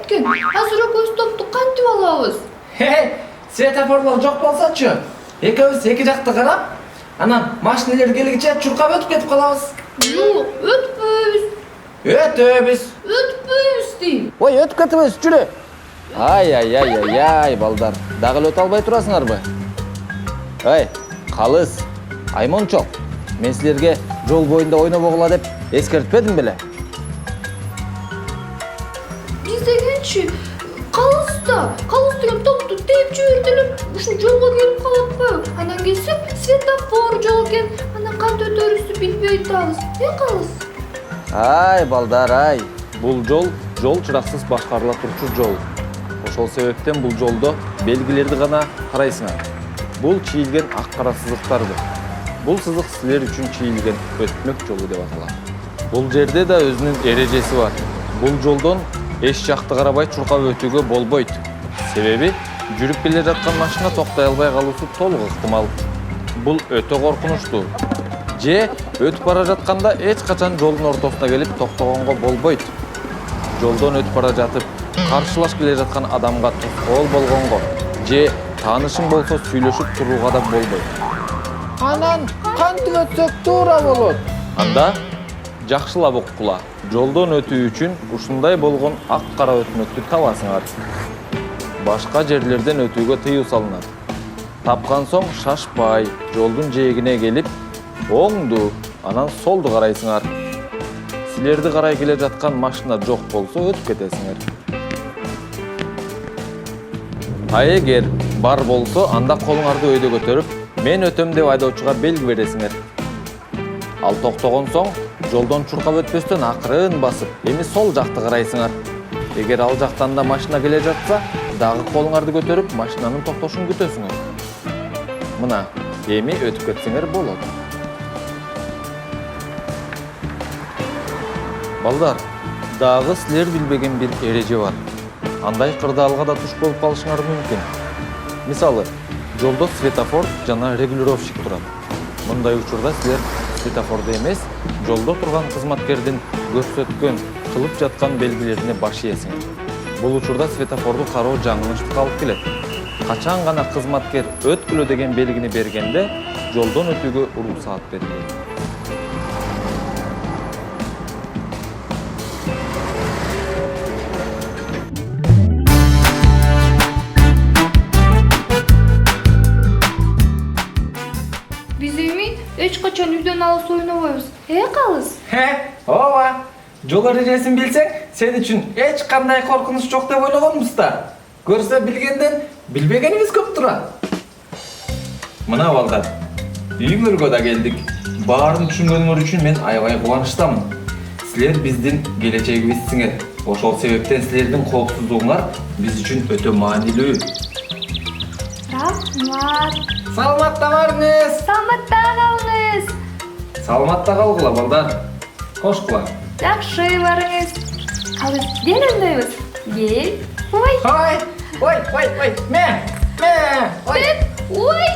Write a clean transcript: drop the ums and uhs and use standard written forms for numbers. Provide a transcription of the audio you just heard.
кеткен. Азыр экөөбүз топту кантип алабыз? Светофорлор жок болсочу, экөөбүз эки жакты карап, анан машиналар келгиче чуркап өтүп кетип калабыз. Жок, өтпөйбүз. Өтөбүз Дейм. Ой, өтүп кетебиз, жүрө. Ай, балдар. Дагы эле өтө албай турасыңарбы? Ай, калыс. Аймончок. Мен силерге жол боюнда ойнобогула деп эскертпедим беле? Биз дегенчи калыс деген топту тээп жиберди эле ушул жолго келип калат. Анан келсек, светофор жол экен. Анан кантип өтөрүбүздү билбей атабыз. Калыс? Ай, балдар, ай. Бул жол чыраксыз башкарыла турчу жол. Ошол себептен бул жолдо белгилерди гана карайсыңар. Бул чийилген ак-кара сызыктарdır. Бул сызык силер үчүн чийилген өтмөк жолу деп аталат. Бул жерде да өзүнүн эрежеси бар. Бул жолдон эч жакты карабай чуркап өтүүгө болбойт. Себеби жүрүп келе жаткан машина токтой албай калуусу толук ыктымал. Бул өтө коркунучтуу. Же өтүп бара жатканда эч качан жолдун ортосуна келип токтогонго болбойт. Жолдон өтүп бара жатып, каршылаш келе жаткан адамга тоскоол болгонго же таанышың болсо сүйлөшүп турууга да болбойт. Анан кантип өтсөк туура болот? Анда жакшылап уккула. Жолдон өтүү үчүн ушундай болгон ак-кара өтмөктү табасыңар. Башка жерлерден өтүүгө тыюу салынат. Тапкан соң шашпай, жолдун жээгине келип, оңду, анан солду карайсыңар. Силерди карай келе жаткан машина жок болсо өтүп кетесиңер. А эгер бар болсо, анда колуңарды өйдө көтөрүп, мен өтөм деп айдоочуга белги бересиңер. Ал токтогон соң, жолдон чуркап өтпөстөн акырын басып, эми сол жакты карайсыңар. Эгер ал жактан да машина келе жатса, дагы колуңарды көтөрүп, машинанын токтошун күтөсүңөр. Мына, эми өтүп кетсеңер болот. Балдар, дагы силер билбеген бир эреже бар. Андай кырдаалга да туш болуп калышыңар мүмкүн. Мисалы, жолдо светофор жана регулировщик турат. Мындай учурда силер светофорду эмес, жолдо турган кызматкердин көрсөткөн, кылып жаткан белгилерине баш ийесиңер. Бул учурда светофорду кароо жаңылышып калып келет. Качан гана кызматкер өткүлө деген белгини бергенде, жолдон өтүүгө уруксаат берилет. Биз эми эч качан үйдөн алыс ойнобойбуз. Калыс? Ооба. Жол эрежесин билсең, сен үчүн эч кандай коркунуч жок деп ойлогонбуз да. Көрсө билгенден билбегенибиз көп турат. Мына балдар, үйүңөргө да келдик. Баарын түшүнгөнүңөр үчүн мен аябай кубанычтамын. Силер биздин келечегибизсиңер. Ошол себептен силердин коопсуздугуңар биз үчүн өтө маанилүү. Рахмат. Саламатта барыңыз. Саламатта калыңыз. Саламатта калгыла балдар. Кошкула. Жакшы барыңыз. Калыс, кел ойнойбуз. Кел. Ой. Ой. Ме. Ой. Ой.